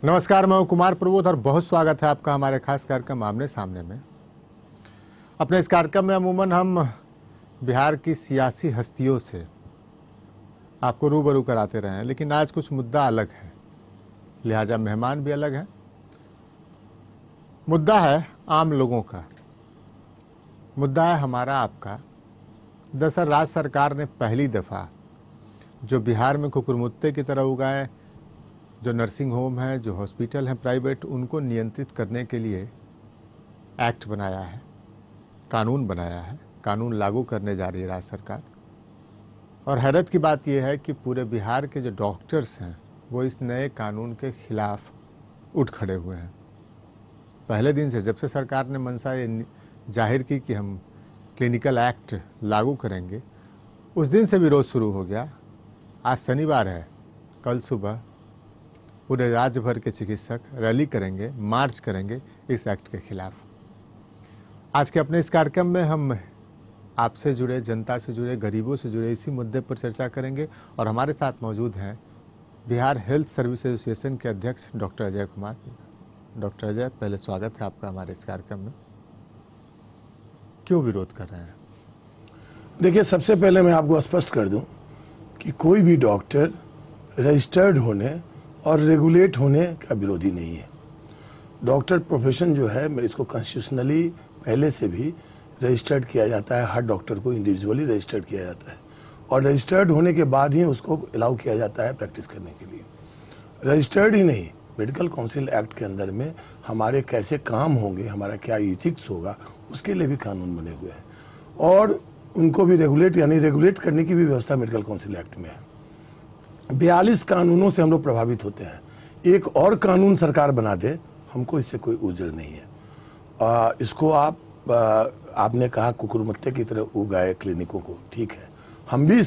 नमस्कार, मैं हूं कुमार प्रबोध और बहुत स्वागत है आपका हमारे खास कार्यक्रम आमने सामने में। अपने इस कार्यक्रम में अमूमन हम बिहार की सियासी हस्तियों से आपको रूबरू कराते रहे हैं, लेकिन आज कुछ मुद्दा अलग है, लिहाजा मेहमान भी अलग हैं। मुद्दा है आम लोगों का, मुद्दा है हमारा आपका। दरअसल राज्य सरकार ने पहली दफ़ा जो बिहार में कुकुरमुत्ते की तरह उगाए जो नर्सिंग होम है, जो हॉस्पिटल हैं प्राइवेट, उनको नियंत्रित करने के लिए एक्ट बनाया है, कानून बनाया है, कानून लागू करने जा रही है राज्य सरकार। और हैरत की बात यह है कि पूरे बिहार के जो डॉक्टर्स हैं वो इस नए कानून के खिलाफ उठ खड़े हुए हैं। पहले दिन से, जब से सरकार ने मंशा ये जाहिर की कि हम क्लिनिकल एक्ट लागू करेंगे, उस दिन से विरोध शुरू हो गया। आज शनिवार है, कल सुबह पूरे राज्य भर के चिकित्सक रैली करेंगे, मार्च करेंगे इस एक्ट के खिलाफ। आज के अपने इस कार्यक्रम में हम आपसे जुड़े, जनता से जुड़े, गरीबों से जुड़े इसी मुद्दे पर चर्चा करेंगे। और हमारे साथ मौजूद हैं बिहार हेल्थ सर्विस एसोसिएशन के अध्यक्ष डॉक्टर अजय कुमार। डॉक्टर अजय, पहले स्वागत है आपका हमारे इस कार्यक्रम में। क्यों विरोध कर रहे हैं? देखिए, सबसे पहले मैं आपको स्पष्ट कर दूं कि कोई भी डॉक्टर रजिस्टर्ड होने और रेगुलेट होने का विरोधी नहीं है। डॉक्टर प्रोफेशन जो है, मैं इसको कॉन्स्टिट्यूशनली पहले से भी रजिस्टर्ड किया जाता है। हर डॉक्टर को इंडिविजुअली रजिस्टर्ड किया जाता है और रजिस्टर्ड होने के बाद ही उसको अलाउ किया जाता है प्रैक्टिस करने के लिए। रजिस्टर्ड ही नहीं, मेडिकल काउंसिल एक्ट के अंदर में हमारे कैसे काम होंगे, हमारा क्या इथिक्स होगा, उसके लिए भी कानून बने हुए हैं और उनको भी रेगुलेट करने की भी व्यवस्था मेडिकल काउंसिल एक्ट में है। 42 कानूनों से हम लोग प्रभावित होते हैं। एक और कानून सरकार बना दे, हमको इससे कोई उजड़ नहीं है। इसको आपने कहा कुकुरमुत्ते की तरह उगाए क्लिनिकों को, ठीक है। हम भी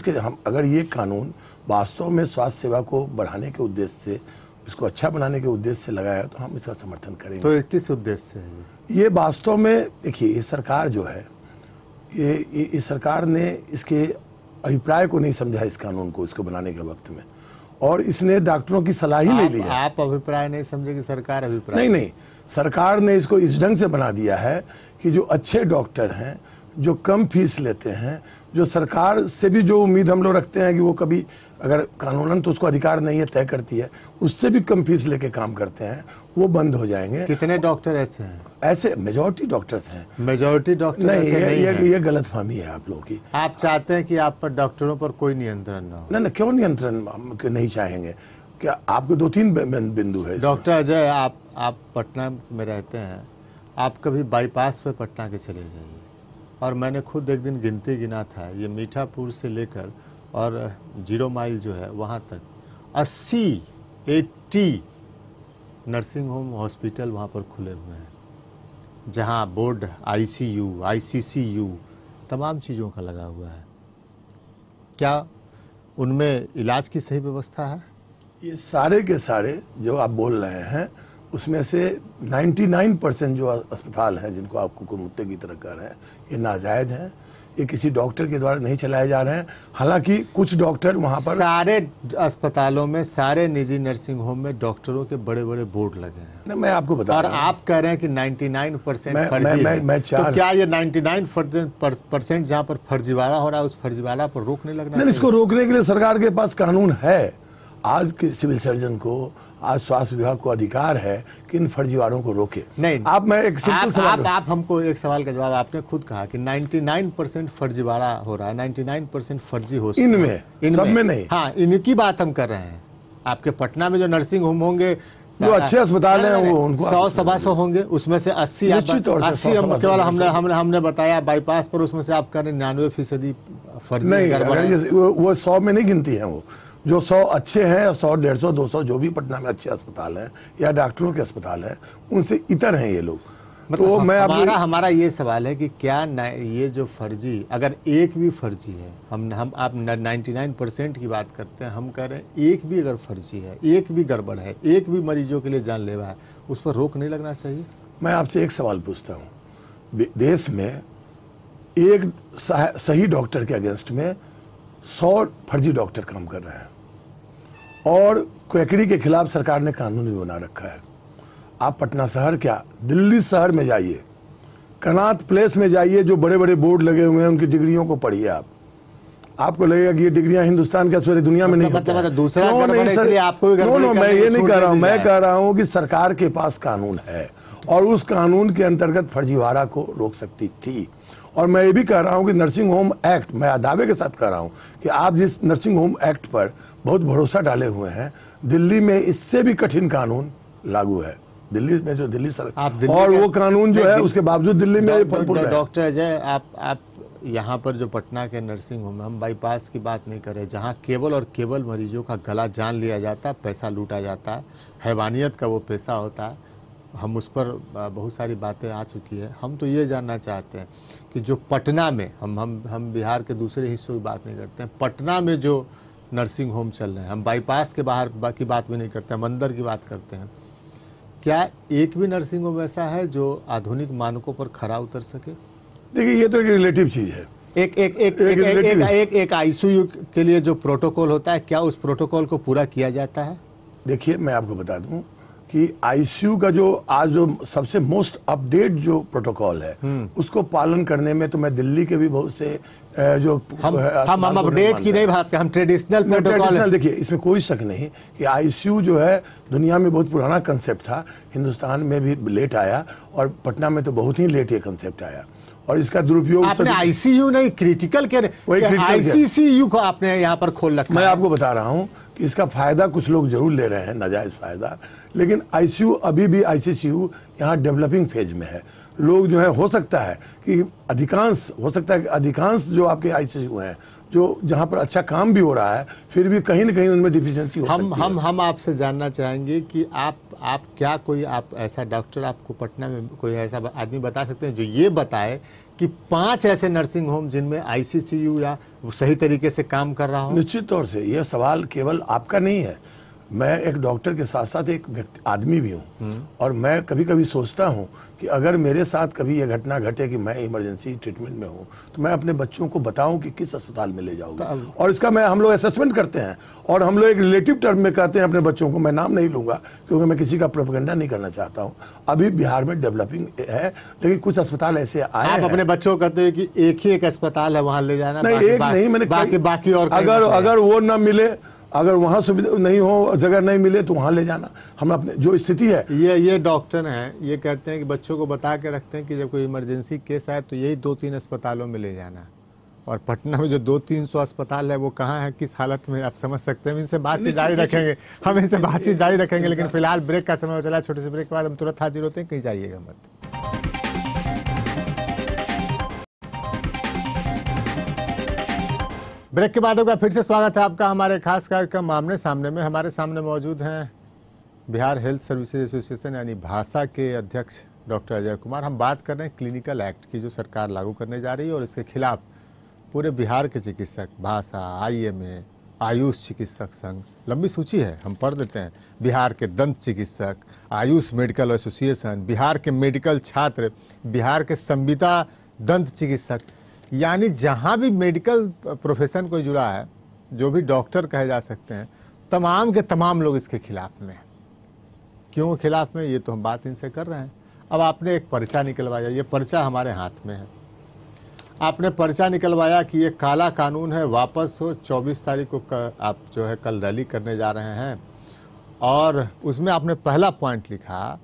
अगर ये कानून वास्तव में स्वास्थ्य सेवा को बढ़ाने के उद्देश्य से, इसको अच्छा बनाने के उद्देश्य से लगाया तो हम इसका समर्थन करेंगे। तो किस उद्देश्य से है ये? वास्तव में देखिए, ये सरकार जो है, ये सरकार ने इसके अभिप्राय को नहीं समझा, इस कानून को, इसको बनाने के वक्त में, और इसने डॉक्टरों की सलाह ही नहीं ली है। आप अभिप्राय नहीं समझे कि सरकार अभिप्राय? नहीं, सरकार ने इसको इस ढंग से बना दिया है कि जो अच्छे डॉक्टर हैं, जो कम फीस लेते हैं, जो सरकार से भी जो उम्मीद हम लोग रखते हैं कि वो कभी, अगर कानूनन तो उसको अधिकार नहीं है, तय करती है, उससे भी कम फीस लेके काम करते हैं, वो बंद हो जाएंगे। कितने डॉक्टर ऐसे हैं? ऐसे मेजॉरिटी डॉक्टर्स हैं। मेजॉरिटी डॉक्टर नहीं, ये गलतफहमी है आप लोगों की। आप चाहते हैं कि आप पर डॉक्टरों पर कोई नियंत्रण ना हो? नहीं, क्यों नियंत्रण नहीं चाहेंगे? क्या आपको 2-3 बिंदु है? डॉक्टर अजय, आप पटना में रहते हैं, आप कभी बाईपास पे पटना के चले जाइए, और मैंने खुद एक दिन गिनती गिना था, ये मीठापुर से लेकर और 0 माइल जो है वहाँ तक 80 नर्सिंग होम, हॉस्पिटल वहाँ पर खुले हुए हैं, जहाँ बोर्ड ICU, ICCU तमाम चीज़ों का लगा हुआ है। क्या उनमें इलाज की सही व्यवस्था है? ये सारे के सारे जो आप बोल रहे हैं, उसमें से 99% जो अस्पताल हैं जिनको आप कुकुरमुत्ते की तरह कह रहे हैं, ये नाजायज़ हैं। ये किसी डॉक्टर के द्वारा नहीं चलाए जा रहे हैं। हालांकि कुछ डॉक्टर वहाँ पर, सारे अस्पतालों में, सारे निजी नर्सिंग होम में डॉक्टरों के बड़े बड़े बोर्ड लगे हैं। नहीं, मैं आपको बता और आप कह रहे हैं कि 99% फर्जी है। तो क्या ये 99% जहाँ पर फर्जीवाड़ा हो रहा है, उस फर्जीवाड़ा पर रोक नहीं लगना? नहीं, इसको रोकने के लिए सरकार के पास कानून है। आज के सिविल सर्जन को, आज स्वास्थ्य विभाग को अधिकार है कि इन फर्जीवाड़ों को रोके। नहीं, मैं एक सिंपल सवाल, आप हमको एक सवाल का जवाब, आपने खुद कहा कि 99% फर्जीवाड़ा हो रहा है, 99% फर्जी हो, इनमें सब में नहीं। हाँ, इनकी बात हम कर रहे हैं। आपके पटना में जो नर्सिंग होम होंगे, जो अच्छे अस्पताल हैं, वो उनको 100-125 होंगे, उसमें से 80 केवल हमने बताया बाईपास पर, उसमें से आप कह रहे 99% फर्जी नहीं। वो 100 में नहीं गिनती है। वो जो 100 अच्छे हैं, 100, 150, 200 जो भी पटना में अच्छे अस्पताल हैं या डॉक्टरों के अस्पताल हैं, उनसे इतर हैं ये लोग। मतलब तो मैं हमारा ये सवाल है कि क्या ये जो फर्जी, अगर एक भी फर्जी है, आप 99% की बात करते हैं, हम कह रहे हैं एक भी अगर फर्जी है, एक भी गड़बड़ है, एक भी मरीजों के लिए जानलेवा है, उस पर रोक नहीं लगना चाहिए? मैं आपसे एक सवाल पूछता हूँ, देश में एक सही डॉक्टर के अगेंस्ट में 100 फर्जी डॉक्टर काम कर रहे हैं और क्वैकड़ी के खिलाफ सरकार ने कानून भी बना रखा है। आप पटना शहर क्या, दिल्ली शहर में जाइए, कनाट प्लेस में जाइए, जो बड़े बड़े बोर्ड लगे हुए हैं उनकी डिग्रियों को पढ़िए। आपको लगेगा कि ये डिग्रियां हिंदुस्तान के सारी दुनिया में नहीं होती हैं। दूसरा क्यों नहीं सर? नो, मैं ये नहीं कह रहा हूँ, मैं कह रहा हूँ कि सरकार के पास कानून है और उस कानून के अंतर्गत फर्जीवाड़ा को रोक सकती थी। और मैं ये भी कह रहा हूँ कि नर्सिंग होम एक्ट, मैं दावे के साथ कह रहा हूँ कि आप जिस नर्सिंग होम एक्ट पर बहुत भरोसा डाले हुए हैं, दिल्ली में इससे भी कठिन कानून लागू है। दिल्ली में जो दिल्ली सरकार, और वो कानून जो है उसके बावजूद दिल्ली में डॉक्टर अजय, आप यहाँ पर जो पटना के नर्सिंग होम, हम बाईपास की बात नहीं कर रहे, जहाँ केवल और केवल मरीजों का गला जान लिया जाता है, पैसा लूटा जाता है, हैवानियत का वो पैसा होता है। हम उस पर बहुत सारी बातें आ चुकी है। हम तो ये जानना चाहते हैं कि जो पटना में, हम बिहार के दूसरे हिस्सों की बात नहीं करते हैं, पटना में जो नर्सिंग होम चल रहे हैं, हम बाईपास के बाहर की बात भी नहीं करते, हम अंदर की बात करते हैं, क्या एक भी नर्सिंग होम ऐसा है जो आधुनिक मानकों पर खरा उतर सके? देखिए, ये तो एक रिलेटिव चीज़ है। एक आईसीयू के लिए जो प्रोटोकॉल होता है, क्या उस प्रोटोकॉल को पूरा किया जाता है? देखिए, मैं आपको बता दूं कि आईसीयू का जो आज जो सबसे मोस्ट अपडेट जो प्रोटोकॉल है, उसको पालन करने में तो मैं दिल्ली के भी बहुत से जो हम अपडेट की नहीं बात, हम ट्रेडिशनल प्रोटोकॉल। देखिए, इसमें कोई शक नहीं कि आईसीयू जो है दुनिया में बहुत पुराना कंसेप्ट था, हिंदुस्तान में भी लेट आया और पटना में तो बहुत ही लेट ये कंसेप्ट आया। और इसका दुरुपयोग आपने आईसीयू नहीं, क्रिटिकल केयर, आईसीसीयू को आपने यहाँ पर खोल रखा। मैं आपको बता रहा हूँ कि इसका फायदा कुछ लोग जरूर ले रहे हैं, नाजायज फायदा, लेकिन आईसीयू अभी भी, आईसीसीयू यहाँ डेवलपिंग फेज में है। लोग जो है, हो सकता है कि अधिकांश जो आपके आईसीसीयू हैं, जो जहाँ पर अच्छा काम भी हो रहा है, फिर भी कहीं ना कहीं उनमें डिफिशियंसी हो सकती है। हम आपसे जानना चाहेंगे कि आप क्या कोई आप ऐसा डॉक्टर, आपको पटना में कोई ऐसा आदमी बता सकते हैं जो ये बताए कि 5 ऐसे नर्सिंग होम जिनमें आईसीसीयू या सही तरीके से काम कर रहा हो? निश्चित तौर से यह सवाल केवल आपका नहीं है, मैं एक डॉक्टर के साथ साथ एक आदमी भी हूँ, और मैं कभी कभी सोचता हूँ कि अगर मेरे साथ कभी ये घटना घटे कि मैं इमरजेंसी ट्रीटमेंट में हूँ, तो मैं अपने बच्चों को बताऊँ कि किस अस्पताल में ले जाऊँगा, और इसका हम लोग असेसमेंट करते हैं, और हम लोग एक रिलेटिव टर्म में कहते हैं अपने बच्चों को। मैं नाम नहीं लूँगा क्योंकि मैं किसी का प्रोपेगेंडा नहीं करना चाहता हूँ। अभी बिहार में डेवलपिंग है, लेकिन कुछ अस्पताल ऐसे आए हैं। आप अपने बच्चों को कहते हैं कि एक ही एक अस्पताल है, वहाँ ले जाना? नहीं, एक नहीं, मैंने बाकी और अगर वो न मिले, अगर वहाँ सुविधा नहीं हो, जगह नहीं मिले, तो वहाँ ले जाना। हम अपने जो स्थिति है, ये डॉक्टर हैं, ये कहते हैं कि बच्चों को बता के रखते हैं कि जब कोई इमरजेंसी केस आए तो यही 2-3 अस्पतालों में ले जाना। और पटना में जो 200-300 अस्पताल है वो कहाँ है, किस हालत में, आप समझ सकते हैं। इनसे बातचीत जारी रखेंगे, हम इनसे बातचीत जारी रखेंगे, लेकिन फिलहाल ब्रेक का समय हो चला। छोटे से ब्रेक के बाद हम तुरंत हाजिर होते हैं, कहीं जाइएगा मत। ब्रेक के बाद होगा फिर से स्वागत है आपका हमारे खास कार्यक्रम आमने सामने में। हमारे सामने मौजूद हैं बिहार हेल्थ सर्विसेज एसोसिएशन यानी भासा के अध्यक्ष डॉक्टर अजय कुमार। हम बात कर रहे हैं क्लिनिकल एक्ट की जो सरकार लागू करने जा रही है, और इसके खिलाफ पूरे बिहार के चिकित्सक, भासा, आईएमए, आयुष चिकित्सक संघ, लंबी सूची है, हम पढ़ देते हैं। बिहार के दंत चिकित्सक, आयुष मेडिकल एसोसिएशन, बिहार के मेडिकल छात्र, बिहार के संविदा दंत चिकित्सक, यानी जहाँ भी मेडिकल प्रोफेशन कोई जुड़ा है, जो भी डॉक्टर कहे जा सकते हैं, तमाम के तमाम लोग इसके खिलाफ में। क्यों खिलाफ में, ये तो हम बात इनसे कर रहे हैं। अब आपने एक पर्चा निकलवाया, ये पर्चा हमारे हाथ में है। आपने पर्चा निकलवाया कि ये काला कानून है, वापस हो। 24 तारीख को आप जो है कल रैली करने जा रहे हैं, और उसमें आपने पहला पॉइंट लिखा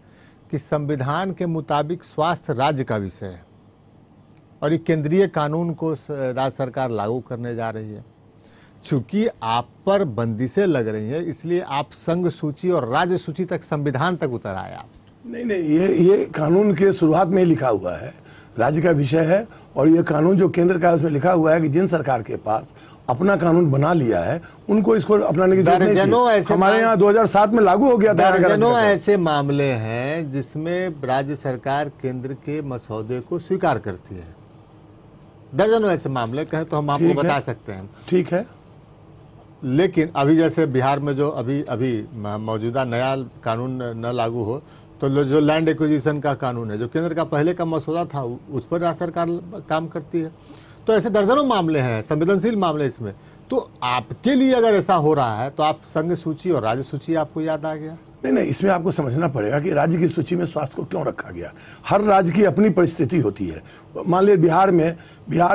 कि संविधान के मुताबिक स्वास्थ्य राज्य का विषय है, और ये केंद्रीय कानून को राज्य सरकार लागू करने जा रही है। चूंकि आप पर बंदिशें लग रही हैं, इसलिए आप संघ सूची और राज्य सूची तक, संविधान तक उतर आए आप। नहीं, ये कानून के शुरुआत में ही लिखा हुआ है, राज्य का विषय है। और ये कानून जो केंद्र का है, उसमें लिखा हुआ है कि जिन सरकार के पास अपना कानून बना लिया है, उनको इसको अपनाने की जरूरत नहीं थी। हमारे यहाँ 2007 में लागू हो गया था। दर्जनों ऐसे मामले हैं जिसमें राज्य सरकार केंद्र के मसौदे को स्वीकार करती है। दर्जनों ऐसे मामले कहें तो हम आपको बता सकते हैं। ठीक है, लेकिन अभी जैसे बिहार में जो अभी मौजूदा नया कानून न लागू हो, तो जो लैंड एक्विजिशन का कानून है, जो केंद्र का पहले का मसौदा था, उस पर राज्य सरकार काम करती है। तो ऐसे दर्जनों मामले हैं, संवेदनशील मामले इसमें, तो आपके लिए अगर ऐसा हो रहा है तो आप संघ सूची और राज्य सूची आपको याद आ गया? नहीं, इसमें आपको समझना पड़ेगा कि राज्य की सूची में स्वास्थ्य को क्यों रखा गया। हर राज्य की अपनी परिस्थिति होती है। मान लीजिए बिहार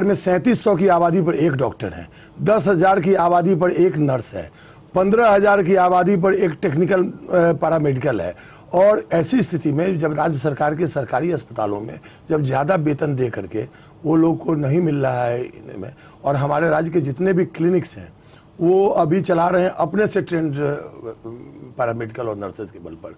में 3700 की आबादी पर एक डॉक्टर है, 10,000 की आबादी पर एक नर्स है, 15,000 की आबादी पर एक टेक्निकल पैरामेडिकल है। और ऐसी स्थिति में जब राज्य सरकार के सरकारी अस्पतालों में जब ज़्यादा वेतन दे करके वो लोग को नहीं मिल रहा है इनमें, और हमारे राज्य के जितने भी क्लिनिक्स हैं वो अभी चला रहे हैं अपने से ट्रेंड पैरामेडिकल और नर्सेज के बल पर।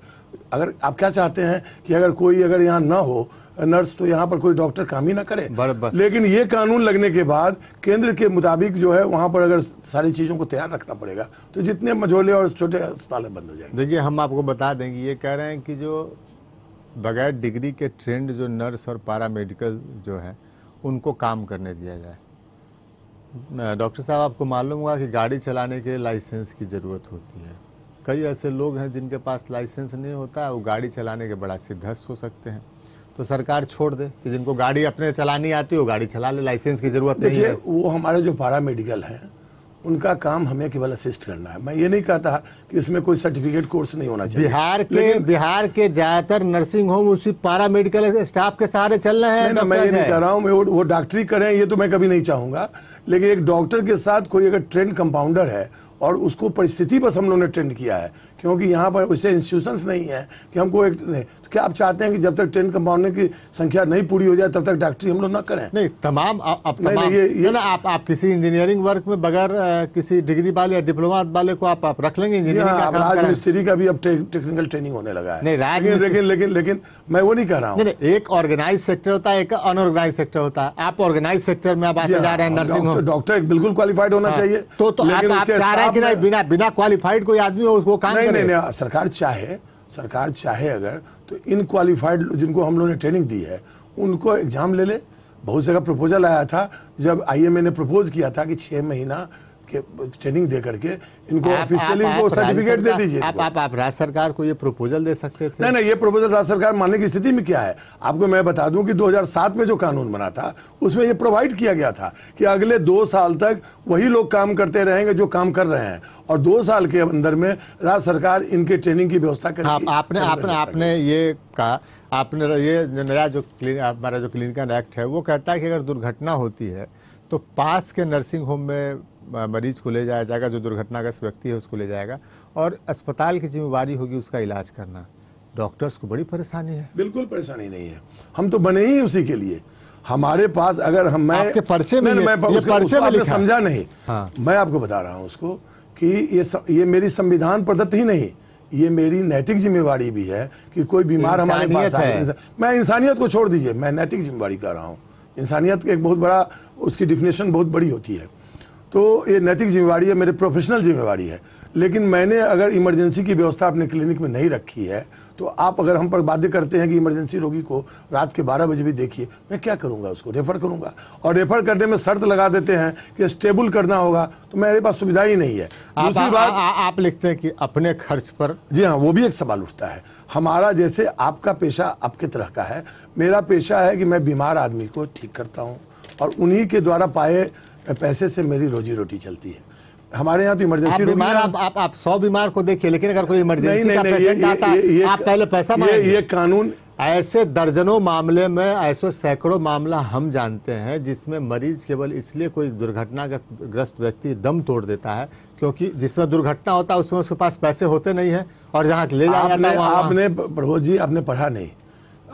अगर आप क्या चाहते हैं कि अगर यहाँ ना हो नर्स तो यहाँ पर कोई डॉक्टर काम ही ना करे। लेकिन ये कानून लगने के बाद केंद्र के मुताबिक जो है वहाँ पर अगर सारी चीज़ों को तैयार रखना पड़ेगा तो जितने मझोले और छोटे अस्पताल बंद हो जाएंगे। देखिए, हम आपको बता देंगे, ये कह रहे हैं कि जो बगैर डिग्री के ट्रेंड जो नर्स और पैरामेडिकल जो है उनको काम करने दिया जाए। डॉक्टर साहब, आपको मालूम होगा कि गाड़ी चलाने के लिए लाइसेंस की ज़रूरत होती है। कई ऐसे लोग हैं जिनके पास लाइसेंस नहीं होता है, वो गाड़ी चलाने के बड़ा सिद्धस्त हो सकते हैं। तो सरकार छोड़ दे कि जिनको गाड़ी अपने चलानी आती है वो गाड़ी चला ले, लाइसेंस की ज़रूरत नहीं है। वो हमारे जो पैरामेडिकल हैं उनका काम हमें केवल असिस्ट करना है। मैं ये नहीं कहता कि इसमें कोई सर्टिफिकेट कोर्स नहीं होना चाहिए। बिहार के ज़्यादातर नर्सिंग होम उसी पैरामेडिकल स्टाफ के सहारे चल रहे हैं। नहीं, मैं ये नहीं कह रहा हूँ वो डॉक्टरी करें, ये तो मैं कभी नहीं चाहूँगा। लेकिन एक डॉक्टर के साथ कोई अगर ट्रेंड कंपाउंडर है और उसको परिस्थिति बस हम लोगों ने ट्रेंड किया है, क्योंकि यहाँ पर वैसे इंस्टीट्यूशंस नहीं है कि हमको एक नहीं, तो क्या आप चाहते हैं कि जब तक ट्रेंड कंपाउंडर की संख्या नहीं पूरी हो जाए तब तक डॉक्टरी हम लोग ना करें? नहीं, तमाम आप किसी इंजीनियरिंग वर्क में बगैर किसी डिग्री वाले या डिप्लोमा वाले को आप रख लेंगे इंजीनियरिंग का काम। राजमिस्त्री का भी अब टेक्निकल ट्रेनिंग होने लगा है। लेकिन मैं वो नहीं कह रहा हूँ। एक ऑर्गेनाइज सेक्टर होता है, एक अनऑर्गेनाइज सेक्टर होता है। आप ऑर्गेनाइज सेक्टर में आप आते जा रहे हैं नर्सिंग होम। डॉक्टर बिल्कुल क्वालिफाइड होना चाहिए। तो आप चाह रहे हैं कि नहीं बिना क्वालिफाइड कोई आदमी वो काम करे? नहीं, सरकार चाहे अगर तो इन क्वालिफाइड जिनको हम लोगों ने ट्रेनिंग दी है उनको एग्जाम ले ले। बहुत जगह प्रपोजल आया था जब IMA ने प्रपोज किया था कि 6 महीना के ट्रेनिंग दे करके इनको ऑफिशियली इनको सर्टिफिकेट दे दीजिए। आप राज्य सरकार को ये प्रपोजल दे सकते थे। नहीं, ये प्रपोजल राज्य सरकार मानने की स्थिति में क्या है? आपको मैं बता दूं कि 2007 में जो कानून बना था उसमें ये प्रोवाइड किया गया था कि अगले 2 साल तक वही लोग काम करते रहेंगे जो काम कर रहे हैं, और 2 साल के अंदर में राज्य सरकार इनके ट्रेनिंग की व्यवस्था करेगी। आपने ये कहा, आपने ये नया जो हमारा जो क्लिनिकल एक्ट है वो कहता है कि अगर दुर्घटना होती है तो पास के नर्सिंग होम में मरीज को ले जाया जाएगा, जो दुर्घटनाग्रस्त व्यक्ति है उसको ले जाएगा, और अस्पताल की जिम्मेवारी होगी उसका इलाज करना। डॉक्टर्स को बड़ी परेशानी है। बिल्कुल परेशानी नहीं है, हम तो बने ही उसी के लिए। हमारे पास अगर हम आपके पर्चे में लिखा समझा नहीं। हाँ। मैं आपको बता रहा हूँ उसको कि ये मेरी संविधान प्रदत्त ही नहीं, ये मेरी नैतिक जिम्मेवारी भी है कि कोई बीमार हमारे पास आए। मैं इंसानियत को छोड़ दीजिए, मैं नैतिक जिम्मेवारी कर रहा हूँ। इंसानियत एक बहुत बड़ा उसकी डिफिनेशन बहुत बड़ी होती है, तो ये नैतिक जिम्मेवारी है, मेरी प्रोफेशनल जिम्मेवारी है। लेकिन मैंने अगर इमरजेंसी की व्यवस्था अपने क्लिनिक में नहीं रखी है तो आप अगर हम पर बाध्य करते हैं कि इमरजेंसी रोगी को रात के 12 बजे भी देखिए, मैं क्या करूंगा? उसको रेफर करूंगा, और रेफर करने में शर्त लगा देते हैं कि स्टेबल करना होगा, तो मेरे पास सुविधा ही नहीं है। दूसरी बात, आप लिखते हैं कि अपने खर्च पर। जी हाँ, वो भी एक सवाल उठता है। हमारा जैसे आपका पेशा आपके तरह का है, मेरा पेशा है कि मैं बीमार आदमी को ठीक करता हूँ और उन्हीं के द्वारा पाए पैसे से मेरी रोजी रोटी चलती है। हमारे यहाँ तो इमरजेंसी रोगी आप 100 बीमार को देखिए, लेकिन अगर कोई इमरजेंसी का पेशेंट आता है आप पहले पैसा मांगेंगे। ये कानून ऐसे दर्जनों मामले में, ऐसे सैकड़ों मामला हम जानते हैं जिसमें मरीज केवल इसलिए कोई दुर्घटनाग्रस्त व्यक्ति दम तोड़ देता है क्योंकि जिसमें दुर्घटना होता है उसमें उसके पास पैसे होते नहीं है, और जहाँ ले जाया जाता है आपने प्रभु जी आपने पढ़ा नहीं,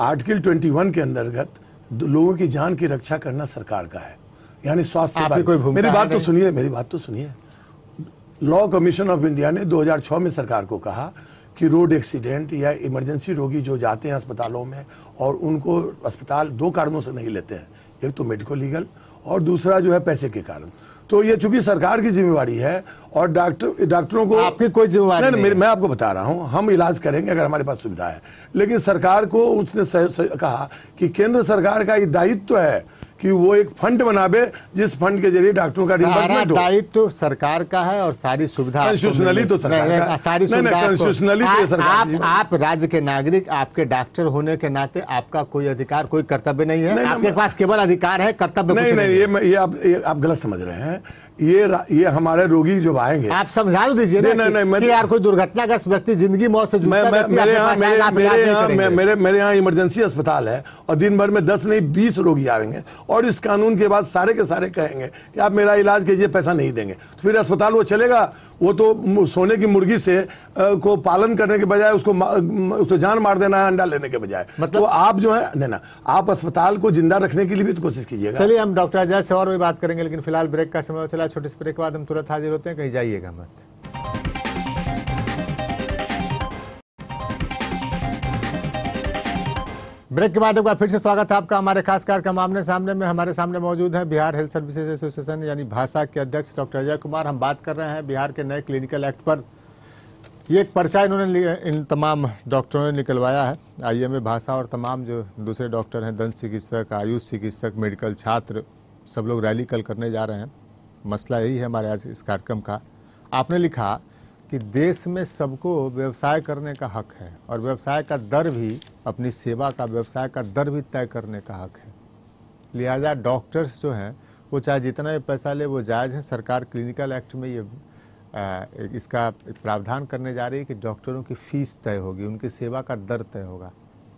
आर्टिकल 21 के अंतर्गत लोगों की जान की रक्षा करना सरकार का है, यानी स्वास्थ्य सेवा। मेरी बात तो सुनिए। लॉ कमीशन ऑफ इंडिया ने 2006 में सरकार को कहा कि रोड एक्सीडेंट या इमरजेंसी रोगी जो जाते हैं अस्पतालों में और उनको अस्पताल 2 कारणों से नहीं लेते हैं, एक तो मेडिको लीगल और दूसरा जो है पैसे के कारण। तो ये चूंकि सरकार की जिम्मेवारी है और डॉक्टरों को आपकी कोई जिम्मेवारी नहीं। मैं आपको बता रहा हूँ, हम इलाज करेंगे अगर हमारे पास सुविधा है, लेकिन सरकार को उसने कहा कि केंद्र सरकार का ये दायित्व है कि वो एक फंड बनावे जिस फंड के जरिए डॉक्टरों का रिइंबर्समेंट हो। दायित्व तो सरकार का है और सारी सुविधा कॉन्स्टिट्यूशनली तो सरकार का, सारी सुविधा कॉन्स्टिट्यूशनली तो सरकार। आप राज्य के नागरिक, आपके डॉक्टर होने के नाते आपका कोई अधिकार, कोई कर्तव्य नहीं है। आपके पास केवल अधिकार है, कर्तव्य नहीं। नहीं, ये आप गलत समझ रहे हैं। ये हमारे रोगी जो आएंगे, आप समझा दीजिए ना कि यार कोई दुर्घटनाग्रस्त व्यक्ति जिंदगी मौत से जूझता है, मेरे यहाँ इमरजेंसी अस्पताल है और दिन भर में 10 नहीं 20 रोगी आएंगे और इस कानून के बाद सारे के सारे कहेंगे कि आप मेरा इलाज कीजिए, पैसा नहीं देंगे, तो फिर अस्पताल वो चलेगा? वो तो सोने की मुर्गी से को पालन करने के बजाय उसको जान मार देना है, अंडा लेने के बजाय। मतलब तो आप जो है ना, आप अस्पताल को जिंदा रखने के लिए भी तो कोशिश कीजिएगा। चलिए, हम डॉक्टर अजय से और भी बात करेंगे, लेकिन फिलहाल ब्रेक का समय चला। छोटे से ब्रेक के बाद हम तुरंत हाजिर होते हैं, कहीं जाइएगा मत। ब्रेक के बाद एक बार फिर से स्वागत है आपका हमारे खास कार्यक्रम आमने सामने में। हमारे सामने मौजूद है बिहार हेल्थ सर्विसेज एसोसिएशन यानी भासा के अध्यक्ष डॉक्टर अजय कुमार। हम बात कर रहे हैं बिहार के नए क्लिनिकल एक्ट पर। ये एक पर्चा इन्होंने इन तमाम डॉक्टरों ने निकलवाया है। IMA भासा और तमाम जो दूसरे डॉक्टर हैं, दंत चिकित्सक, आयुष चिकित्सक, मेडिकल छात्र, सब लोग रैली कल करने जा रहे हैं। मसला यही है हमारे आज इस कार्यक्रम का। आपने लिखा कि देश में सबको व्यवसाय करने का हक है और व्यवसाय का दर भी, अपनी सेवा का व्यवसाय का दर भी तय करने का हक है। लिहाजा डॉक्टर्स जो हैं वो चाहे जितना भी पैसा ले वो जायज़ है। सरकार क्लिनिकल एक्ट में ये इसका प्रावधान करने जा रही है कि डॉक्टरों की फीस तय होगी, उनकी सेवा का दर तय होगा।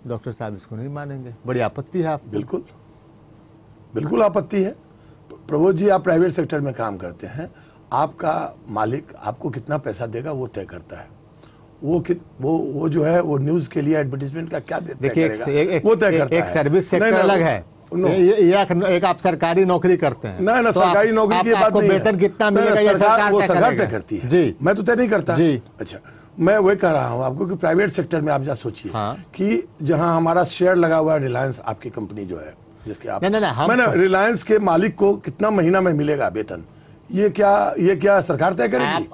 डॉक्टर साहब इसको नहीं मानेंगे, बड़ी आपत्ति है। आप बिल्कुल आपत्ति है। प्रबोध जी, आप प्राइवेट सेक्टर में काम करते हैं, आपका मालिक आपको कितना पैसा देगा वो तय करता है। वो जो है वो न्यूज के लिए एडवर्टीजमेंट का क्या तय करेगा वो तय करता है। एक सर्विस सेक्टर अलग है, एक आप सरकारी नौकरी करते हैं ना तो सरकारी नौकरी की बात नहीं है। वेतन कितना मिलेगा ये सरकार तय करती है जी, मैं तो तय नहीं करता जी। अच्छा, मैं वही कह रहा हूँ आपको कि प्राइवेट सेक्टर में आप जा सोचिए कि जहाँ हमारा शेयर लगा हुआ है, रिलायंस आपकी कंपनी जो है जिसके आप मैंने रिलायंस के मालिक को कितना महीना में मिलेगा वेतन, ये क्या सरकार तय करेगी?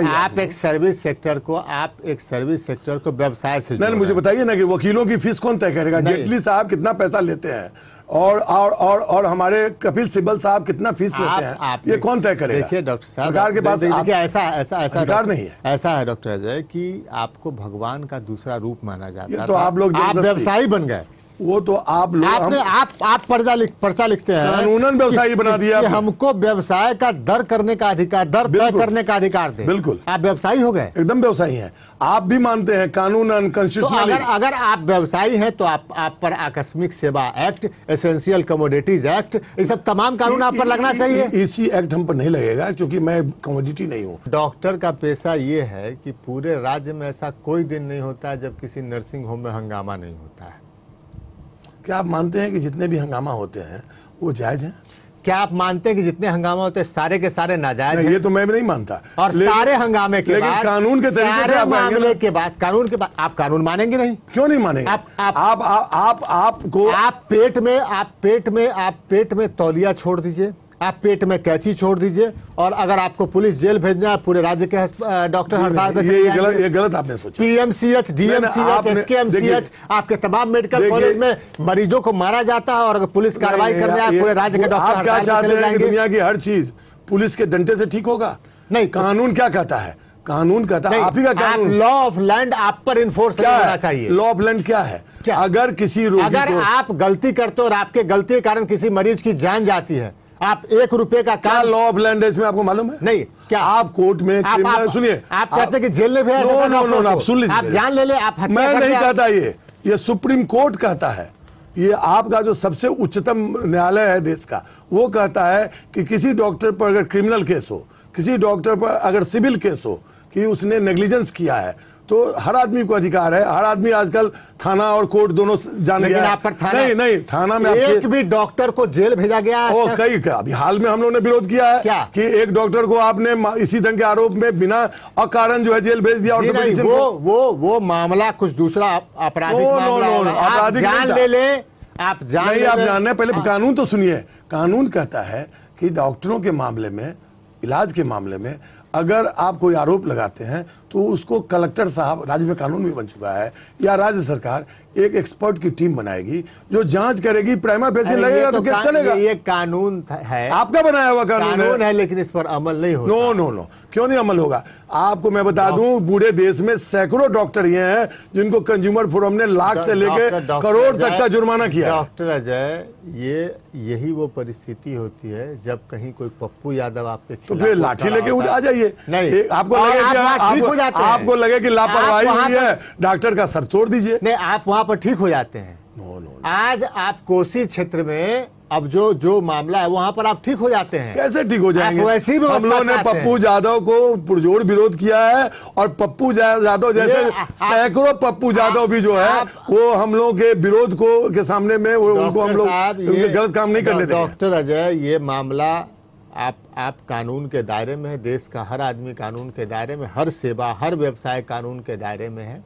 आप एक सर्विस सेक्टर को व्यवसाय से नहीं, मुझे बताइए ना कि वकीलों की फीस कौन तय करेगा? जेटली साहब कितना पैसा लेते हैं और हमारे कपिल सिब्बल साहब कितना फीस लेते हैं, ये कौन तय करेगा? देखिए डॉक्टर साहब, सरकार के पास ऐसा अधिकार नहीं है। ऐसा है डॉक्टर अजय कि आपको भगवान का दूसरा रूप माना जाता है, तो आप लोग व्यवसायी बन गए। वो तो आप लोग आप पर्चा लिखते हैं, कानूनन व्यवसायी बना दिया। हमको व्यवसाय का दर करने का अधिकार, दर तय करने का अधिकार दे। बिल्कुल, आप व्यवसायी हो गए, एकदम व्यवसायी हैं। आप भी मानते हैं कानूनन कॉन्स्टिट्यूशनली। तो अगर आप व्यवसायी हैं तो आप पर आकस्मिक सेवा एक्ट, एसेंशियल कमोडिटीज एक्ट, ये सब तमाम कानून आप पर लगना चाहिए। इसी एक्ट हम पर नहीं लगेगा क्योंकि मैं कमोडिटी नहीं हूँ। डॉक्टर का पेशा ये है कि पूरे राज्य में ऐसा कोई दिन नहीं होता है जब किसी नर्सिंग होम में हंगामा नहीं होता है। क्या आप मानते हैं कि जितने भी हंगामा होते हैं वो जायज हैं? क्या आप मानते हैं कि जितने हंगामा होते हैं सारे के सारे नाजायज हैं? ये तो मैं भी नहीं मानता। और सारे हंगामे के बाद, कानून के तरीके से मामले के बाद, कानून के बाद आप कानून मानेंगे नहीं? क्यों नहीं मानेंगे? आप पेट में तौलिया छोड़ दीजिए, आप पेट में कैंची छोड़ दीजिए, और अगर आपको पुलिस जेल भेजना है, पूरे राज्य के डॉक्टर हड़ताल पे चले जाएंगे। ये गलत आपने सोचा। PMCH, DMCH, SKMCH, आपके तमाम मेडिकल कॉलेज में मरीजों को मारा जाता है और अगर पुलिस कार्रवाई कर जाए पूरे राज्य के डॉक्टर आप क्या चाहते हैं कि दुनिया की हर चीज पुलिस के डंडे से ठीक होगा? नहीं, कानून क्या कहता है? कानून कहता है आप ही का कानून। लॉ ऑफ लैंड आप पर इन्फोर्स होना चाहिए। लॉ ऑफ लैंड क्या है? अगर किसी रोगी अगर आप गलती करते हो और आपके गलती के कारण किसी मरीज की जान जाती है, आप 1 रुपए का काम। लॉ ऑफ लैंड इसमें आपको मालूम है? नहीं, क्या आप कोर्ट में सुनिए, आप कहते हैं कि जेल में भेजा जाता है। आप सुन लीजिए, आप जान ले आप हत्या मैं नहीं कहता, ये सुप्रीम कोर्ट कहता है। ये आपका जो सबसे उच्चतम न्यायालय है देश का, वो कहता है कि किसी डॉक्टर पर अगर क्रिमिनल केस हो, किसी डॉक्टर पर अगर सिविल केस हो कि उसने नेग्लिजेंस किया है, तो हर आदमी को अधिकार है। हर आदमी आजकल थाना और कोर्ट दोनों जान गया है। नहीं, थाना में एक भी डॉक्टर को जेल भेजा गया है? अभी हाल में हम लोगों ने विरोध किया है कि एक डॉक्टर को आपने इसी ढंग के आरोप में बिना अकारण जो है जेल भेज दिया। वो मामला कुछ दूसरा आपराधिक आप जानने पहले कानून तो सुनिए। कानून कहता है कि डॉक्टरों के मामले में, इलाज के मामले में अगर आप कोई आरोप लगाते हैं तो उसको कलेक्टर साहब, राज्य में कानून भी बन चुका है, या राज्य सरकार एक एक्सपर्ट की टीम बनाएगी जो जांच करेगी, प्राइमा फेसी लगेगा तो क्या चलेगा। ये कानून है, आपका बनाया हुआ कानून है, लेकिन इस पर अमल नहीं होता। नो नो नो, क्यों नहीं अमल होगा? आपको मैं बता दूं, पूरे देश में सैकड़ों डॉक्टर ये हैं जिनको कंज्यूमर फोरम ने लाख से लेकर करोड़ तक का जुर्माना किया। डॉक्टर अजय, यही वो परिस्थिति होती है जब कहीं कोई पप्पू यादव आपके तो फिर लाठी लेके उठ आ जाइए। नहीं, आपको लगे कि लापरवाही हुई है, डॉक्टर का सर तोड़ दीजिए। नहीं, आप वहां पर ठीक हो जाते हैं। नो, आज आप कोसी क्षेत्र में अब जो मामला है वहां पर आप ठीक हो जाते हैं। कैसे ठीक हो जाएंगे? वैसी हम लोगों ने पप्पू यादव को पुरजोर विरोध किया है, और पप्पू यादव जैसे सैकड़ों पप्पू यादव भी जो है वो हम लोगों के विरोध के सामने में उनको हम लोग गलत काम नहीं करने देंगे। डॉक्टर अजय, ये मामला आप कानून के दायरे में है, देश का हर आदमी कानून के दायरे में, हर सेवा, हर व्यवसाय कानून के दायरे में है।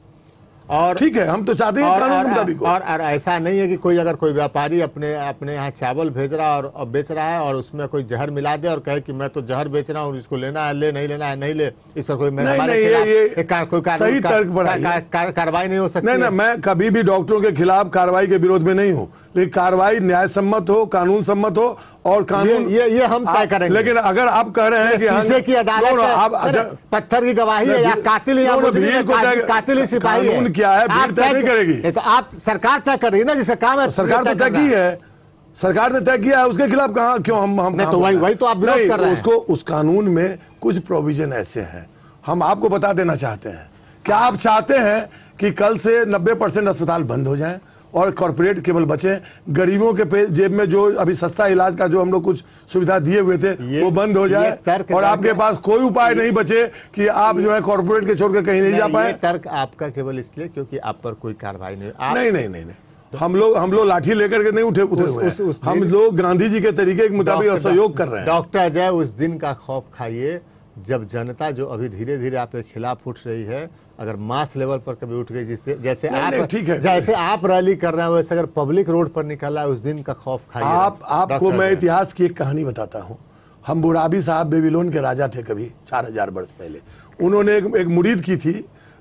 और ठीक है, हम तो चाहते हैं कानून के मुताबिक हो। और ऐसा नहीं है कि कोई अगर कोई व्यापारी अपने यहाँ चावल भेज रहा है और बेच रहा है और उसमें कोई जहर मिला दे और कहे कि मैं तो जहर बेच रहा हूँ, इसको लेना है ले, नहीं लेना है नहीं ले, इस पर कोई कार्रवाई नहीं हो सकती। नहीं, मैं कभी भी डॉक्टरों के खिलाफ कार्रवाई के विरोध में नहीं हूँ, लेकिन कार्रवाई न्याय सम्मत हो, कानून सम्मत हो, और कानून ये हम तय करेंगे। लेकिन अगर आप कह रहे हैं कि शीशे की अदालत पत्थर की गवाही है, या कातिल ही सिपाही है, क्या है, भीड़ तय नहीं करेगी। तो आप सरकार तय कर रही है ना, जिसका काम है। सरकार तो तय की है, सरकार ने तय किया है, उसके खिलाफ कहां क्यों हम तो वही तो आप विरोध कर रहे हैं। उसको उस कानून में कुछ प्रोविजन ऐसे हैं, हम आपको बता देना चाहते हैं। क्या आप चाहते हैं कि कल से 90% अस्पताल बंद हो जाएं और कॉर्पोरेट केवल बचे, गरीबों के जेब में जो अभी सस्ता इलाज का जो हम लोग कुछ सुविधा दिए हुए थे वो बंद हो जाए, और आपके पास कोई उपाय नहीं बचे कि आप जो है कॉर्पोरेट के छोड़ के कहीं नहीं जा पाए? तर्क आपका केवल इसलिए क्योंकि आप पर कोई कार्रवाई नहीं। नहीं, हम लोग लाठी लेकर के नहीं उतरे हुए हैं, हम लोग गांधी जी के तरीके के मुताबिक सहयोग कर रहे हैं। डॉक्टर अजय, उस दिन का खौफ खाइए जब जनता जो अभी धीरे धीरे आपके खिलाफ उठ रही है, अगर मास लेवल पर कभी उठ गई, जिससे जैसे आप रैली कर रहे हैं वैसे अगर पब्लिक रोड पर निकल रहा है, उस दिन का खौफ खाइए। आपको मैं इतिहास की एक कहानी बताता हूँ। हम्मुराबी साहब बेबीलोन के राजा थे कभी 4000 वर्ष पहले। उन्होंने एक मुरीद की थी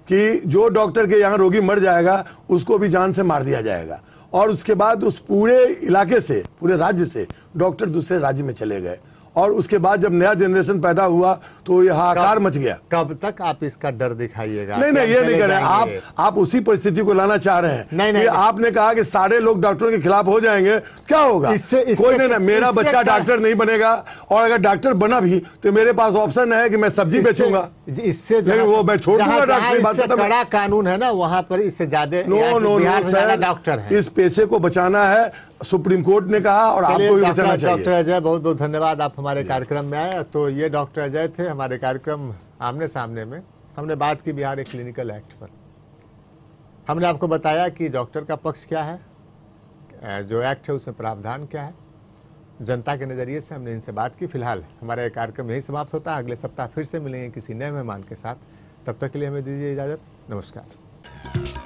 कि जो डॉक्टर के यहाँ रोगी मर जाएगा उसको भी जान से मार दिया जाएगा, और उसके बाद उस पूरे इलाके से, पूरे राज्य से डॉक्टर दूसरे राज्य में चले गए, और उसके बाद जब नया जनरेशन पैदा हुआ तो ये हाहाकार मच गया। कब तक आप इसका डर दिखाइएगा? नहीं, ये नहीं कर रहे हैं आप उसी परिस्थिति को लाना चाह रहे हैं। नहीं, आपने कहा कि सारे लोग डॉक्टरों के खिलाफ हो जाएंगे, क्या होगा? कोई नहीं, मेरा बच्चा डॉक्टर नहीं बनेगा, और अगर डॉक्टर बना भी तो मेरे पास ऑप्शन है कि मैं सब्जी बेचूंगा, इससे वो मैं छोड़ दूंगा डॉक्टर। बड़ा कानून है ना, वहां पर इससे ज्यादा डॉक्टर है। इस पेशे को बचाना है, सुप्रीम कोर्ट ने कहा, और आपको भी बचाना चाहिए। डॉक्टर अजय, बहुत बहुत धन्यवाद, आप हमारे कार्यक्रम में आए। तो ये डॉक्टर अजय थे हमारे कार्यक्रम आमने सामने में। हमने बात की बिहार एक क्लिनिकल एक्ट पर। हमने आपको बताया कि डॉक्टर का पक्ष क्या है, जो एक्ट है उसमें प्रावधान क्या है, जनता के नज़रिए से हमने इनसे बात की। फिलहाल हमारा कार्यक्रम यही समाप्त होता है। अगले सप्ताह फिर से मिलेंगे किसी नए मेहमान के साथ। तब तक के लिए हमें दीजिए इजाज़त। नमस्कार।